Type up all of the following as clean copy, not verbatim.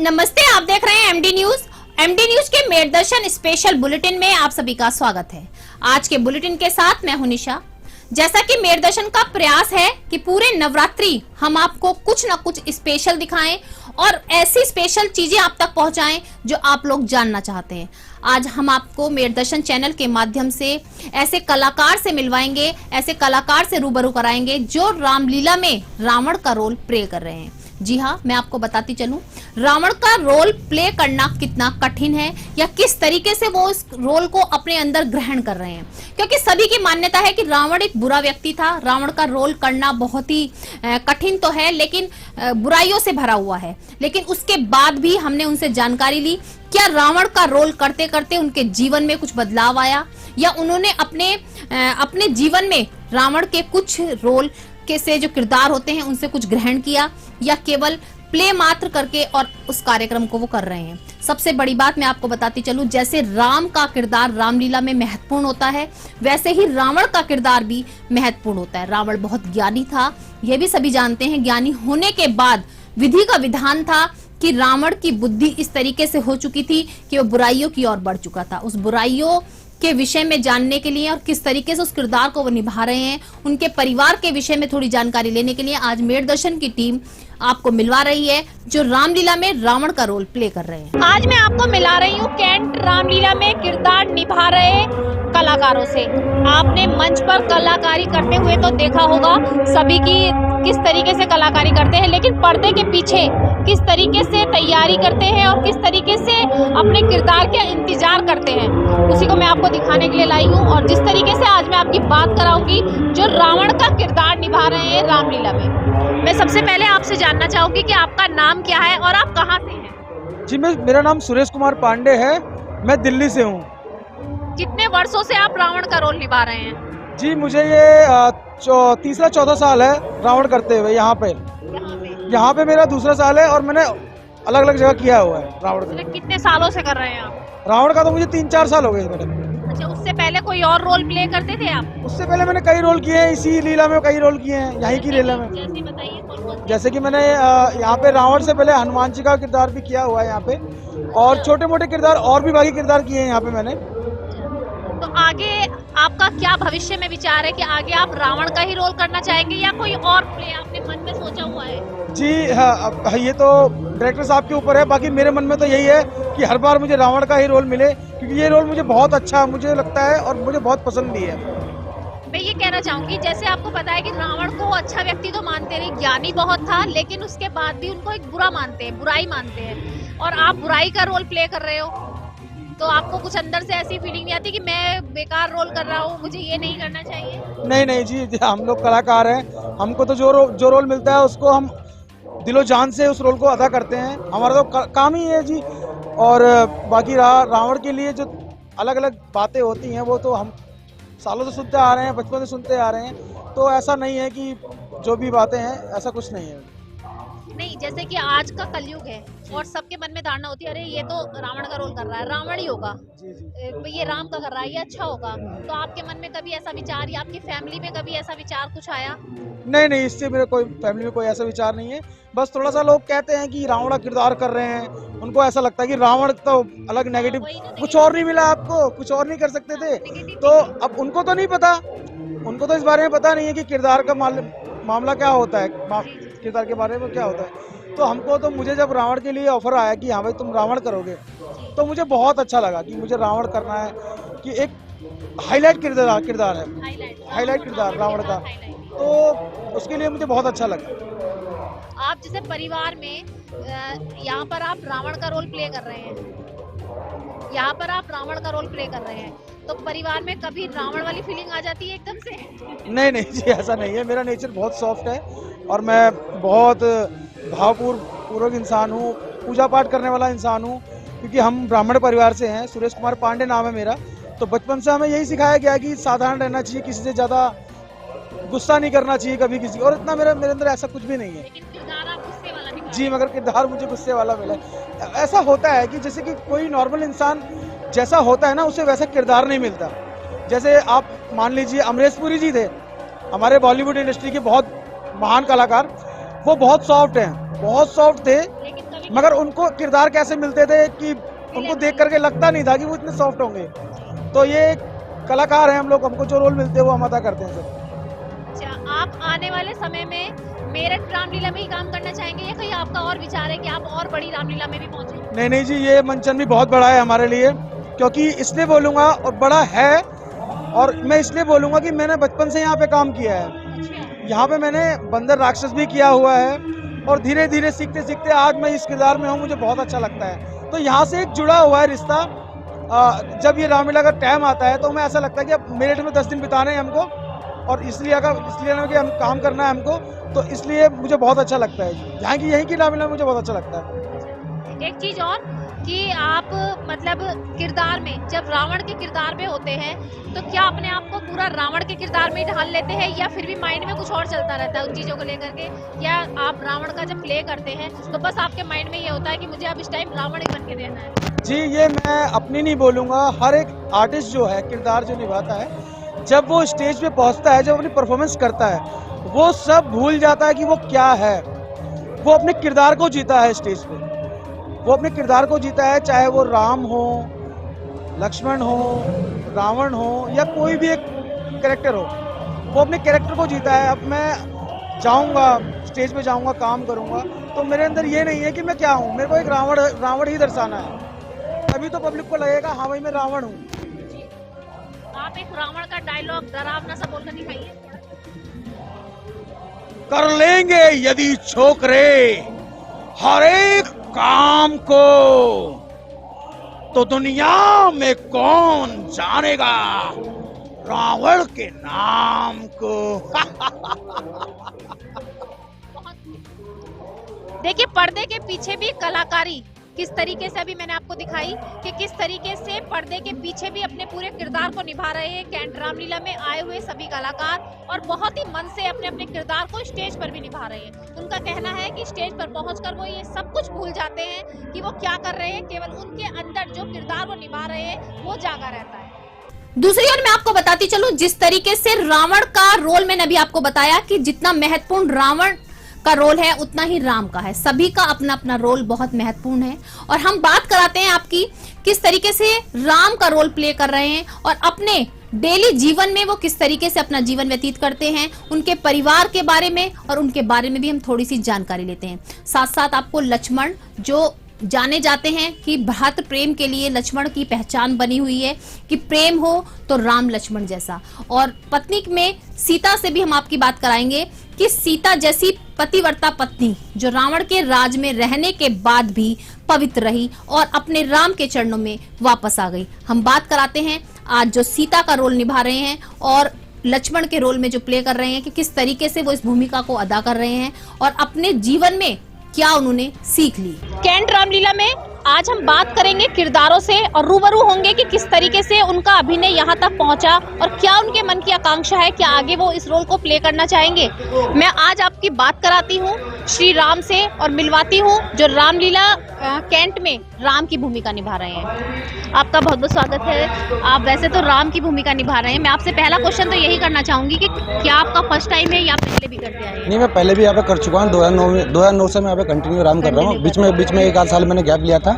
नमस्ते, आप देख रहे हैं एमडी न्यूज। एमडी न्यूज के मेरदर्शन स्पेशल बुलेटिन में आप सभी का स्वागत है। आज के बुलेटिन के साथ मैं हूं निशा। जैसा कि मेरदर्शन का प्रयास है कि पूरे नवरात्रि हम आपको कुछ न कुछ स्पेशल दिखाएं और ऐसी स्पेशल चीजें आप तक पहुंचाएं जो आप लोग जानना चाहते हैं। आज हम आपको मेरदर्शन चैनल के माध्यम से ऐसे कलाकार से मिलवाएंगे, ऐसे कलाकार से रूबरू कराएंगे जो रामलीला में रावण का रोल प्ले कर रहे हैं। जी हाँ, मैं आपको बताती चलूं, रावण का रोल प्ले करना कितना कठिन है या किस तरीके से वो इस रोल को अपने अंदर ग्रहण कर रहे हैं, क्योंकि सभी की मान्यता है कि रावण एक बुरा व्यक्ति था। रावण का रोल करना बहुत ही कठिन तो है, लेकिन बुराइयों से भरा हुआ है। लेकिन उसके बाद भी हमने उनसे जानकारी ली, क्या रावण का रोल करते करते उनके जीवन में कुछ बदलाव आया या उन्होंने अपने जीवन में रावण के कुछ रोल के से जो किरदार होते हैं उनसे कुछ ग्रहण किया या केवल प्ले मात्र करके और उस कार्यक्रम को वो कर रहे हैं। सबसे बड़ी बात मैं आपको बताती चलूं, जैसे राम का किरदार रामलीला में महत्वपूर्ण होता है, वैसे ही रावण का किरदार भी महत्वपूर्ण होता है। रावण बहुत ज्ञानी था, यह भी सभी जानते हैं। ज्ञानी होने के बाद विधि का विधान था कि रावण की बुद्धि इस तरीके से हो चुकी थी कि वो बुराइयों की ओर बढ़ चुका था। उस बुराइयों के विषय में जानने के लिए और किस तरीके से उस किरदार को वो निभा रहे हैं, उनके परिवार के विषय में थोड़ी जानकारी लेने के लिए आज मेरदर्शन की टीम आपको मिलवा रही है जो रामलीला में रावण का रोल प्ले कर रहे हैं। आज मैं आपको मिला रही हूँ कैंट रामलीला में किरदार निभा रहे कलाकारों से। आपने मंच पर कलाकारी करते हुए तो देखा होगा सभी की किस तरीके से कलाकारी करते हैं, लेकिन पर्दे के पीछे किस तरीके से तैयारी करते हैं और किस तरीके से अपने किरदार का इंतजार करते हैं, उसी को मैं आपको दिखाने के लिए लाई हूँ। और जिस तरीके से आज मैं आपकी बात कराऊंगी जो रावण का किरदार निभा रहे हैं रामलीला में। मैं सबसे पहले आपसे जानना चाहूंगी कि आपका नाम क्या है और आप कहाँ से हैं? जी, मेरा नाम सुरेश कुमार पांडे है, मैं दिल्ली से हूँ। कितने वर्षों से आप रावण का रोल निभा रहे हैं? जी, मुझे ये तीसरा चौथा साल है रावण करते हुए। यहाँ पे मेरा दूसरा साल है और मैंने अलग अलग जगह किया हुआ है रावण का। कितने सालों से कर रहे हैं आप? रावण का तो मुझे 3-4 साल हो गए मेरे। अच्छा, उससे पहले कोई और रोल प्ले करते थे आप? उससे पहले मैंने कई रोल किए हैं, इसी लीला में कई रोल किए हैं, यहीं की लीला में। जैसे बताइए। जैसे कि मैंने यहाँ पे रावण से पहले हनुमान जी का किरदार भी किया हुआ है यहाँ पे, और छोटे मोटे किरदार और भी बाकी किरदार किए हैं यहाँ पे मैंने। तो आगे आपका क्या भविष्य में विचार है कि आगे आप रावण का ही रोल करना चाहेंगे या कोई और प्ले आपने मन में सोचा हुआ है? जी हाँ, अब ये तो डायरेक्टर साहब के ऊपर है, बाकी मेरे मन में तो यही है कि हर बार मुझे रावण का ही रोल मिले, क्योंकि ये रोल मुझे बहुत अच्छा मुझे लगता है और मुझे बहुत पसंद भी है। मैं ये कहना चाहूंगी, जैसे आपको पता है कि रावण को अच्छा व्यक्ति तो मानते नहीं, ज्ञानी बहुत था, लेकिन उसके बाद भी उनको एक बुरा मानते हैं, बुराई मानते हैं, और आप बुराई का रोल प्ले कर रहे हो, तो आपको कुछ अंदर से ऐसी फीलिंग नहीं आती कि मैं बेकार रोल कर रहा हूँ, मुझे ये नहीं करना चाहिए? नहीं जी, हम लोग कलाकार हैं, हमको तो जो रोल मिलता है उसको हम दिलो जान से उस रोल को अदा करते हैं। हमारा तो काम ही है जी। और बाकी रावण के लिए जो अलग अलग बातें होती हैं वो तो हम सालों से सुनते आ रहे हैं, बचपन से सुनते आ रहे हैं, तो ऐसा नहीं है कि जो भी बातें हैं ऐसा कुछ नहीं है। नहीं, जैसे कि आज का कलयुग है और सबके मन में धारणा होती है, अरे ये तो रावण का रोल कर रहा है, रावण ही होगा, ये राम का कर रहा है, ये अच्छा होगा। तो आपके मन में कभी ऐसा विचार या आपकी फैमिली में कभी ऐसा विचार कुछ आया? नहीं, इससे मेरे कोई फैमिली में कोई ऐसा विचार नहीं है। बस थोड़ा सा लोग कहते हैं कि रावण का किरदार कर रहे हैं, उनको ऐसा लगता है कि रावण तो अलग नेगेटिव, कुछ और नहीं मिला आपको, कुछ और नहीं कर सकते थे। तो अब उनको तो नहीं पता, उनको तो इस बारे में पता नहीं है कि किरदार का मामला क्या होता है, किरदार के बारे में क्या होता है। तो हमको तो मुझे जब रावण के लिए ऑफर आया कि हाँ भाई तुम रावण करोगे, तो मुझे बहुत अच्छा लगा कि मुझे रावण करना है, कि एक हाईलाइट किरदार है, हाईलाइट किरदार रावण का, तो उसके लिए मुझे बहुत अच्छा लगा। आप जैसे परिवार में यहाँ पर आप रावण का रोल प्ले कर रहे हैं, यहाँ पर आप रावण का रोल प्ले कर रहे हैं, तो परिवार में कभी रावण वाली फीलिंग आ जाती है एकदम से? नहीं जी, ऐसा नहीं है। मेरा नेचर बहुत सॉफ्ट है और मैं बहुत भावपूर्वक इंसान हूँ, पूजा पाठ करने वाला इंसान हूँ, क्योंकि हम ब्राह्मण परिवार से हैं। सुरेश कुमार पांडे नाम है मेरा। तो बचपन से हमें यही सिखाया गया कि साधारण रहना चाहिए, किसी से ज़्यादा गुस्सा नहीं करना चाहिए कभी किसी, और इतना मेरे अंदर ऐसा कुछ भी नहीं है। लेकिन किरदार आप गुस्से वाला दिखा रहे हैं। जी, मगर किरदार मुझे गुस्से वाला मिला। ऐसा होता है कि जैसे कि कोई नॉर्मल इंसान जैसा होता है ना, उसे वैसा किरदार नहीं मिलता। जैसे आप मान लीजिए अमरीश पुरी जी थे, हमारे बॉलीवुड इंडस्ट्री के बहुत महान कलाकार, वो बहुत सॉफ्ट हैं, बहुत सॉफ्ट थे, मगर उनको किरदार कैसे मिलते थे कि उनको देख करके लगता नहीं था कि वो इतने सॉफ्ट होंगे। तो ये कलाकार हैं हम लोग, हमको जो रोल मिलते हैं वो हम अदा करते हैं सर। अच्छा, आप आने वाले समय में मेरठ रामलीला में ही काम करना चाहेंगे या कहीं आपका और विचार है कि आप और बड़ी रामलीला में भी पहुंचे? नहीं जी, ये मंचन भी बहुत बड़ा है हमारे लिए, क्योंकि इसलिए बोलूँगा और बड़ा है, और मैं इसलिए बोलूँगा कि मैंने बचपन से यहाँ पे काम किया है। यहाँ पे मैंने बंदर राक्षस भी किया हुआ है, और धीरे धीरे सीखते सीखते आज मैं इस किरदार में हूँ, मुझे बहुत अच्छा लगता है। तो यहाँ से एक जुड़ा हुआ है रिश्ता। जब ये रामलीला का टाइम आता है तो हमें ऐसा लगता है कि अब मेरठ में 10 दिन बिताने हैं हमको, और इसलिए कि हम काम करना है हमको, तो इसलिए मुझे बहुत अच्छा लगता है। यहाँ की यहीं की रामलीला मुझे बहुत अच्छा लगता है। एक चीज और कि आप मतलब किरदार में जब रावण के किरदार में होते हैं तो क्या अपने आप को पूरा रावण के किरदार में ढाल लेते हैं या फिर भी माइंड में कुछ और चलता रहता है उन चीजों को लेकर के? या आप रावण का जब प्ले करते हैं तो बस आपके माइंड में ये होता है कि मुझे अब इस टाइम रावण ही बन के रहना है? जी, ये मैं अपनी नहीं बोलूँगा, हर एक आर्टिस्ट जो है किरदार जो निभाता है, जब वो स्टेज पे पहुँचता है, जब अपनी परफॉर्मेंस करता है, वो सब भूल जाता है कि वो क्या है। वो अपने किरदार को जीता है स्टेज पे, वो अपने किरदार को जीता है, चाहे वो राम हो, लक्ष्मण हो, रावण हो, या कोई भी एक कैरेक्टर हो, वो अपने कैरेक्टर को जीता है। अब मैं जाऊंगा स्टेज पे, जाऊंगा काम करूंगा, तो मेरे अंदर ये नहीं है कि मैं क्या हूँ, मेरे को एक रावण ही दर्शाना है। तभी तो पब्लिक को लगेगा हाँ भाई मैं रावण हूँ। आप एक रावण का डायलॉग डरावना सा बोलकर दिखाइए। कर लेंगे यदि छोकरे हर एक काम को, तो दुनिया में कौन जानेगा रावण के नाम को। देखिए, पर्दे के पीछे भी कलाकारी किस तरीके से अभी मैंने आपको दिखाई कि किस तरीके से पर्दे के पीछे भी अपने पूरे किरदार को निभा रहे हैं कैंट रामलीला में आए हुए सभी कलाकार, और बहुत ही मन से अपने अपने किरदार को स्टेज पर भी निभा रहे हैं। उनका कहना है कि स्टेज पर पहुंचकर वो ये सब कुछ भूल जाते हैं कि वो क्या कर रहे हैं, केवल उनके अंदर जो किरदार वो निभा रहे हैं वो जागा रहता है। दूसरी ओर मैं आपको बताती चलूं, जिस तरीके से रावण का रोल मैंने अभी आपको बताया कि जितना महत्वपूर्ण रावण का रोल है उतना ही राम का है। सभी का अपना अपना रोल बहुत महत्वपूर्ण है, और हम बात कराते हैं आपकी किस तरीके से राम का रोल प्ले कर रहे हैं और अपने डेली जीवन में वो किस तरीके से अपना जीवन व्यतीत करते हैं, उनके परिवार के बारे में और उनके बारे में भी हम थोड़ी सी जानकारी लेते हैं। साथ साथ आपको लक्ष्मण, जो जाने जाते हैं कि भ्रातृ प्रेम के लिए लक्ष्मण की पहचान बनी हुई है कि प्रेम हो तो राम लक्ष्मण जैसा, और पत्नी में सीता से भी हम आपकी बात कराएंगे कि सीता जैसी पतिव्रता पत्नी जो रावण के राज में रहने के बाद भी पवित्र रही और अपने राम के चरणों में वापस आ गई। हम बात कराते हैं आज जो सीता का रोल निभा रहे हैं और लक्ष्मण के रोल में जो प्ले कर रहे हैं कि किस तरीके से वो इस भूमिका को अदा कर रहे हैं और अपने जीवन में क्या उन्होंने सीख ली। कैंट रामलीला में आज हम बात करेंगे किरदारों से और रूबरू होंगे कि किस तरीके से उनका अभिनय यहाँ तक पहुँचा और क्या उनके मन की आकांक्षा है, क्या आगे वो इस रोल को प्ले करना चाहेंगे। मैं आज आपकी बात कराती हूँ श्री राम से और मिलवाती हूँ जो रामलीला कैंट में राम की भूमिका निभा रहे हैं। आपका बहुत बहुत स्वागत है। आप वैसे तो राम की भूमिका निभा रहे हैं, मैं आपसे पहला क्वेश्चन तो यही करना चाहूंगी कि क्या आपका फर्स्ट टाइम है या पहले भी करते आए? नहीं, मैं पहले भी यहाँ पे कर चुका हूँ। 2009 से मैं यहाँ पे कंटिन्यू राम कर रहा हूँ। बीच में 1 साल मैंने गैप लिया था।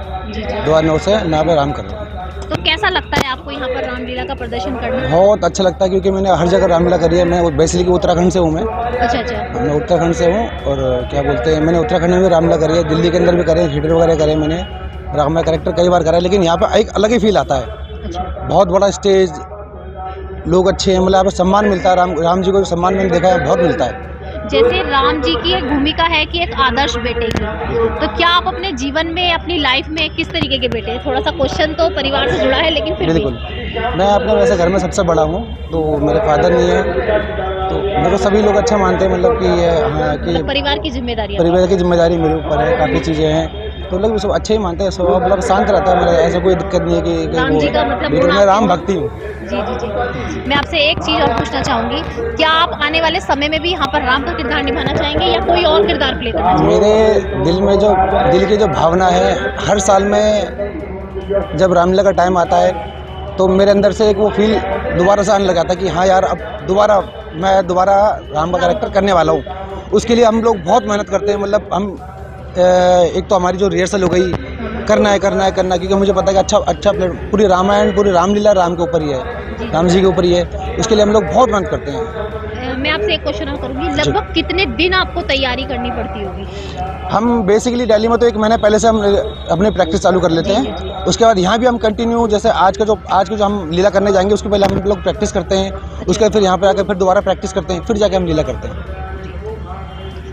2009 से मैं यहाँ पे राम कर रहा हूँ। तो कैसा लगता है आपको यहाँ पर रामलीला का प्रदर्शन करना? बहुत अच्छा लगता है क्योंकि मैंने हर जगह रामलीला करी है। मैं बेसिकली उत्तराखंड से हूँ। मैं मैं उत्तराखंड से हूँ और क्या बोलते हैं, मैंने उत्तराखंड में भी रामलीला करी है, दिल्ली के अंदर भी करे, थिएटर वगैरह करे मैंने, राम का कैरेक्टर कई बार करा है। लेकिन यहाँ पे एक अलग ही फील आता है। बहुत बड़ा स्टेज, लोग अच्छे हैं, मतलब यहाँ पे सम्मान मिलता है। राम जी को भी सम्मान मैंने देखा है बहुत मिलता है। जैसे राम जी की एक भूमिका है कि एक आदर्श बेटे की, तो क्या आप अपने जीवन में, अपनी लाइफ में किस तरीके के बेटे हैं? थोड़ा सा क्वेश्चन तो परिवार से जुड़ा है लेकिन फिर बिल्कुल मैं अपने वैसे घर में सबसे बड़ा हूँ, तो मेरे फादर नहीं है, तो मेरे को सभी लोग अच्छा मानते हैं। मतलब कि हाँ कि परिवार की जिम्मेदारी मेरे ऊपर है, काफ़ी चीज़ें हैं, तो लोग सब अच्छे ही मानते हैं। स्वभाव मतलब शांत रहता है मेरा, ऐसा कोई दिक्कत नहीं है कि राम जी का मतलब मैं राम भक्ति हूँ। जी। मैं आपसे एक चीज़ और पूछना चाहूँगी, क्या आप आने वाले समय में भी यहाँ पर राम का किरदार निभाना चाहेंगे या कोई और किरदार प्ले करना चाहेंगे? मेरे दिल की जो भावना है, हर साल में जब रामलीला का टाइम आता है तो मेरे अंदर से एक वो फील दोबारा से आने लगा था कि हाँ यार, अब मैं दोबारा राम का कैरेक्टर करने वाला हूँ। उसके लिए हम लोग बहुत मेहनत करते हैं। मतलब हम एक तो हमारी जो रिहर्सल हो गई, करना है क्योंकि मुझे पता है कि अच्छा पूरी रामायण, पूरी रामलीला राम के ऊपर ही है, राम जी के ऊपर ही है। उसके लिए हम लोग बहुत मेहनत करते हैं। मैं आपसे एक क्वेश्चन और करूंगी, लगभग कितने दिन आपको तैयारी करनी पड़ती होगी? हम बेसिकली दिल्ली में तो 1 महीने पहले से हम अपनी प्रैक्टिस चालू कर लेते हैं। उसके बाद यहाँ भी हम कंटिन्यू, जैसे आज का जो हम लीला करने जाएंगे उसके पहले हम लोग प्रैक्टिस करते हैं, उसके बाद फिर यहाँ पे आकर फिर दोबारा प्रैक्टिस करते हैं, फिर जाके हम लीला करते हैं।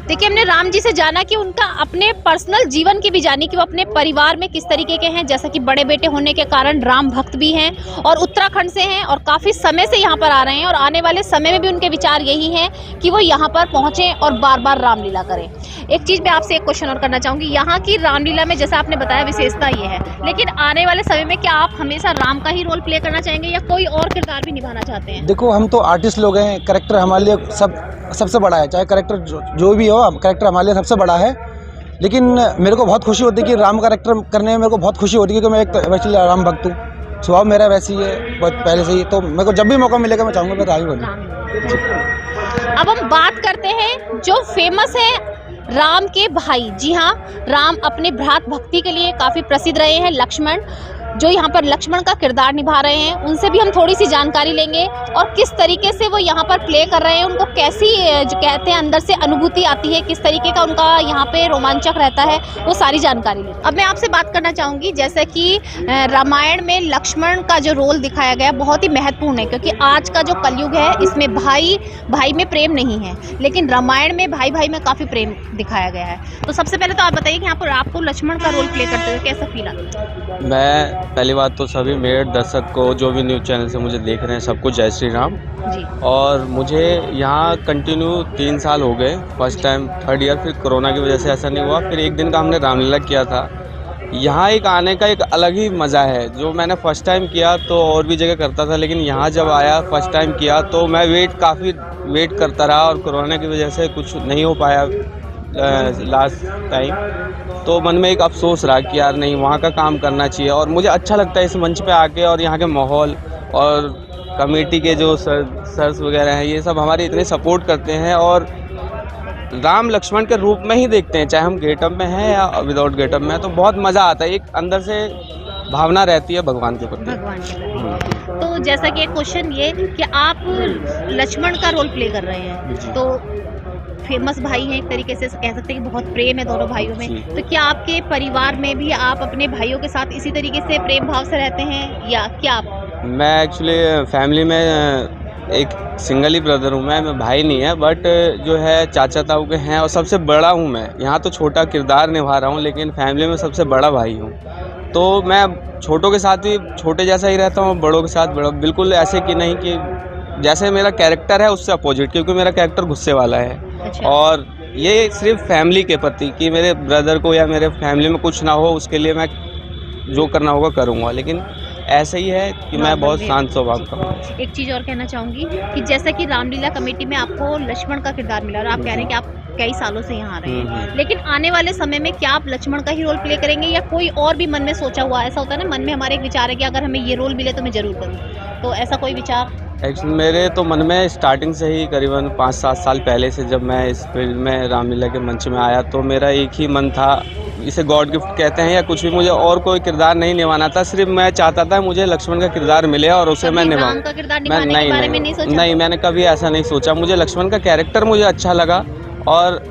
देखिए, हमने राम जी से जाना कि उनका अपने पर्सनल जीवन की भी जानी कि वो अपने परिवार में किस तरीके के हैं, जैसा कि बड़े बेटे होने के कारण राम भक्त भी हैं और उत्तराखंड से हैं और काफ़ी समय से यहाँ पर आ रहे हैं और आने वाले समय में भी उनके विचार यही हैं कि वो यहाँ पर पहुँचें और बार बार रामलीला करें। एक चीज़ मैं आपसे एक क्वेश्चन और करना चाहूँगी, यहाँ की रामलीला में जैसा आपने बताया विशेषता ये है, लेकिन आने वाले समय में क्या आप हमेशा राम का ही रोल प्ले करना चाहेंगे या कोई और किरदार भी निभाना चाहते हैं? देखो, हम तो आर्टिस्ट लोग हैं, कैरेक्टर हमारे लिए सबसे बड़ा है, चाहे कैरेक्टर जो भी हो, कैरेक्टर हमारे लिए सबसे बड़ा है। लेकिन मेरे को बहुत खुशी होती है कि राम कैरेक्टर करने में मेरे को बहुत खुशी होती है, क्योंकि मैं एक वैसे राम भक्त हूँ, स्वभाव मेरा वैसी है बहुत पहले से ही। तो मेरे को जब भी मौका मिलेगा मैं चाहूँगा मैं राम ही बनूँ। अब हम बात करते हैं जो फेमस है राम के भाई। जी हाँ, राम अपने भ्रात भक्ति के लिए काफ़ी प्रसिद्ध रहे हैं। लक्ष्मण, जो यहाँ पर लक्ष्मण का किरदार निभा रहे हैं, उनसे भी हम थोड़ी सी जानकारी लेंगे और किस तरीके से वो यहाँ पर प्ले कर रहे हैं, उनको कैसी जो कहते हैं अंदर से अनुभूति आती है, किस तरीके का उनका यहाँ पे रोमांचक रहता है, वो सारी जानकारी लें। अब मैं आपसे बात करना चाहूँगी, जैसे कि रामायण में लक्ष्मण का जो रोल दिखाया गया बहुत ही महत्वपूर्ण है, क्योंकि आज का जो कलयुग है इसमें भाई भाई में प्रेम नहीं है, लेकिन रामायण में भाई भाई में काफ़ी प्रेम दिखाया गया है। तो सबसे पहले तो आप बताइए कि यहाँ पर आपको लक्ष्मण का रोल प्ले करते हुए कैसा फील आता है? मैं पहली बात तो सभी मेरे दर्शक को, जो भी न्यूज़ चैनल से मुझे देख रहे हैं, सबको जय श्री राम जी। और मुझे यहाँ कंटिन्यू 3 साल हो गए। फर्स्ट टाइम 3rd ईयर, फिर कोरोना की वजह से ऐसा नहीं हुआ, फिर एक दिन का हमने रामलीला किया था। यहाँ एक आने का एक अलग ही मज़ा है, जो मैंने फ़र्स्ट टाइम किया तो और भी जगह करता था, लेकिन यहाँ जब आया फ़र्स्ट टाइम किया तो मैं काफ़ी वेट करता रहा और कोरोना की वजह से कुछ नहीं हो पाया लास्ट टाइम। तो मन में एक अफसोस रहा कि यार नहीं, वहाँ का काम करना चाहिए। और मुझे अच्छा लगता है इस मंच पे आके, और यहाँ के माहौल और कमेटी के जो सर्स वगैरह हैं, ये सब हमारी इतने सपोर्ट करते हैं और राम लक्ष्मण के रूप में ही देखते हैं, चाहे हम गेटअप में हैं या विदाउट गेटअप में हैं, तो बहुत मज़ा आता है। एक अंदर से भावना रहती है भगवान के प्रति। तो जैसा कि एक क्वेश्चन ये कि आप लक्ष्मण का रोल प्ले कर रहे हैं, तो फेमस भाई हैं, एक तरीके से कह सकते हैं कि बहुत प्रेम है दोनों भाइयों में, तो क्या आपके परिवार में भी आप अपने भाइयों के साथ इसी तरीके से प्रेम भाव से रहते हैं या क्या? मैं एक्चुअली फैमिली में एक सिंगल ही ब्रदर हूँ, मैं भाई नहीं है, बट जो है चाचा ताऊ के हैं और सबसे बड़ा हूँ मैं। यहाँ तो छोटा किरदार निभा रहा हूँ, लेकिन फैमिली में सबसे बड़ा भाई हूँ। तो मैं छोटों के साथ भी छोटे जैसा ही रहता हूँ, बड़ों के साथ बड़ा, बिल्कुल ऐसे कि नहीं कि जैसे मेरा कैरेक्टर है उससे अपोजिट, क्योंकि मेरा कैरेक्टर गुस्से वाला है। अच्छा। और ये सिर्फ फैमिली के प्रति कि मेरे ब्रदर को या मेरे फैमिली में कुछ ना हो, उसके लिए मैं जो करना होगा करूँगा, लेकिन ऐसे ही है कि मैं बहुत शांत स्वभाव का हूँ। एक चीज़ और कहना चाहूँगी कि जैसा कि रामलीला कमेटी में आपको लक्ष्मण का किरदार मिला और आप कह रहे हैं कि आप कई सालों से यहाँ आ रहे हैं, लेकिन आने वाले समय में क्या आप लक्ष्मण का ही रोल प्ले करेंगे या कोई और भी मन में सोचा हुआ? ऐसा होता है ना, मन में हमारे एक विचार है कि अगर हमें ये रोल मिले तो मैं जरूर करूँ, तो ऐसा कोई विचार? एक्चुअली मेरे तो मन में स्टार्टिंग से ही करीबन 5-7 साल पहले से, जब मैं इस फील्ड में रामलीला के मंच में आया, तो मेरा एक ही मन था, इसे गॉड गिफ्ट कहते हैं या कुछ भी, मुझे और कोई किरदार नहीं निभाना था, सिर्फ मैं चाहता था मुझे लक्ष्मण का किरदार मिले और उसे मैं निभाऊं। नहीं, मैंने कभी ऐसा नहीं सोचा। मुझे लक्ष्मण का कैरेक्टर मुझे अच्छा लगा और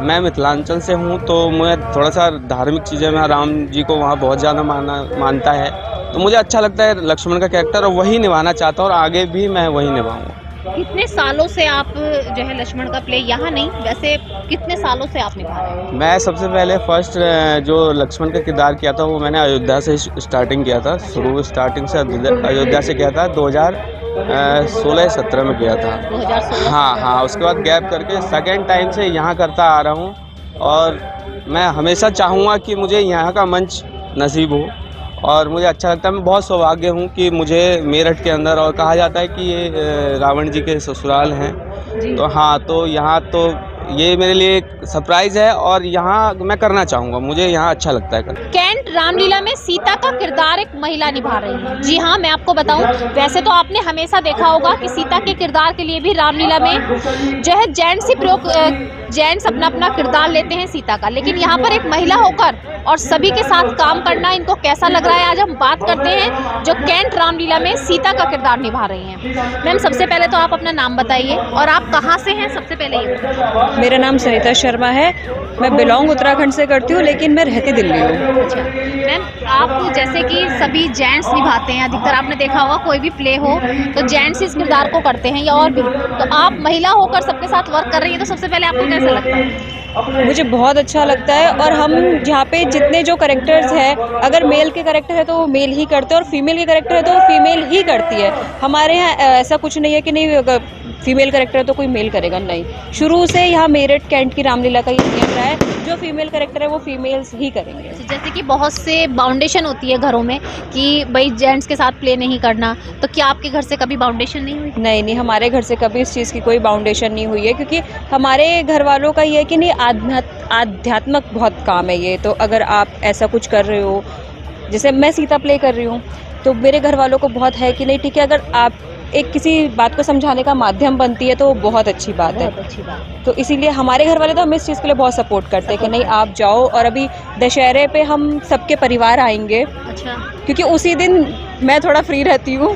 मैं मिथिलांचल से हूँ, तो मैं थोड़ा सा धार्मिक चीज़ें में राम जी को वहाँ बहुत ज़्यादा मानता है, तो मुझे अच्छा लगता है लक्ष्मण का कैरेक्टर और वही निभाना चाहता हूँ और आगे भी मैं वही निभाऊंगा। कितने सालों से आप जो है लक्ष्मण का प्ले, यहाँ नहीं वैसे कितने सालों से आप निभा रहे हैं? मैं सबसे पहले फर्स्ट जो लक्ष्मण का किरदार किया था वो मैंने अयोध्या से स्टार्टिंग किया था, शुरू स्टार्टिंग से अयोध्या से किया था, 2016-17 में किया था। 2016? हाँ, उसके बाद गैप करके सेकेंड टाइम से यहाँ करता आ रहा हूँ और मैं हमेशा चाहूँगा कि मुझे यहाँ का मंच नसीब हो और मुझे अच्छा लगता है। मैं बहुत सौभाग्य हूँ कि मुझे मेरठ के अंदर, और कहा जाता है कि ये रावण जी के ससुराल हैं, तो हाँ, तो यहाँ तो ये मेरे लिए एक सरप्राइज़ है और यहाँ मैं करना चाहूँगा, मुझे यहाँ अच्छा लगता है करना। कैंट रामलीला में सीता का किरदार एक महिला निभा रही है। जी हाँ, मैं आपको बताऊं, वैसे तो आपने हमेशा देखा होगा कि सीता के किरदार के लिए भी रामलीला में जो है जेंट्स ही प्रयोग जेंट्स अपना अपना किरदार लेते हैं सीता का, लेकिन यहाँ पर एक महिला होकर और सभी के साथ काम करना इनको कैसा लग रहा है, आज हम बात करते हैं जो कैंट रामलीला में सीता का किरदार निभा रही हैं। मैम, सबसे पहले तो आप अपना नाम बताइए और आप कहाँ से हैं, सबसे पहले ये बताइए। मेरा नाम सरिता शर्मा है, मैं बिलोंग उत्तराखंड से करती हूँ लेकिन मैं रहती दिल्ली हूँ। अच्छा मैम, आप जैसे कि सभी जेंट्स निभाते हैं, अधिकतर आपने देखा होगा कोई भी प्ले हो तो जेंट्स इस किरदार को करते हैं या और भी, तो आप महिला होकर सबके साथ वर्क कर रही हैं, तो सबसे पहले आपको कैसा लगता है? मुझे बहुत अच्छा लगता है और हम यहाँ पे जितने जो कैरेक्टर्स हैं, अगर मेल के कैरेक्टर है तो वो मेल ही करते हैं और फीमेल के कैरेक्टर है तो वो फीमेल ही करती है। हमारे यहाँ ऐसा कुछ नहीं है कि नहीं अगर फीमेल कैरेक्टर है तो कोई मेल करेगा, नहीं। शुरू से यहाँ मेरठ कैंट की रामलीला का ये नियम रहा है, जो फीमेल कैरेक्टर है वो फीमेल्स ही करेंगे। जैसे कि बहुत से बाउंडेशन होती है घरों में कि भाई जेंट्स के साथ प्ले नहीं करना, तो क्या आपके घर से कभी बाउंडेशन नहीं हुई? नहीं, हमारे घर से कभी इस चीज़ की कोई बाउंडेशन नहीं हुई है, क्योंकि हमारे घर वालों का ये है कि नहीं आध्यात्मक बहुत काम है ये, तो अगर आप ऐसा कुछ कर रहे हो, जैसे मैं सीता प्ले कर रही हूँ, तो मेरे घर वालों को बहुत है कि नहीं ठीक है, अगर आप एक किसी बात को समझाने का माध्यम बनती है तो वो बहुत अच्छी बात है। तो इसीलिए हमारे घर वाले तो हमें इस चीज़ के लिए बहुत सपोर्ट करते हैं कि नहीं आप जाओ। और अभी दशहरे पे हम सबके परिवार आएंगे। अच्छा। क्योंकि उसी दिन मैं थोड़ा फ्री रहती हूँ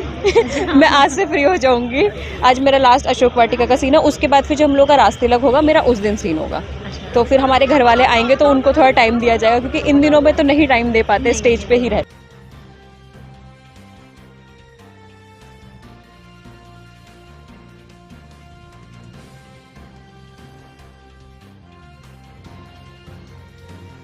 मैं आज से फ्री हो जाऊँगी। आज मेरा लास्ट अशोक वाटिका का सीन है, उसके बाद फिर जब हम लोग का रास तिलक होगा मेरा उस दिन सीन होगा। तो फिर हमारे घर वाले आएंगे तो उनको थोड़ा टाइम दिया जाएगा, क्योंकि इन दिनों में तो नहीं टाइम दे पाते, स्टेज पे ही रहते।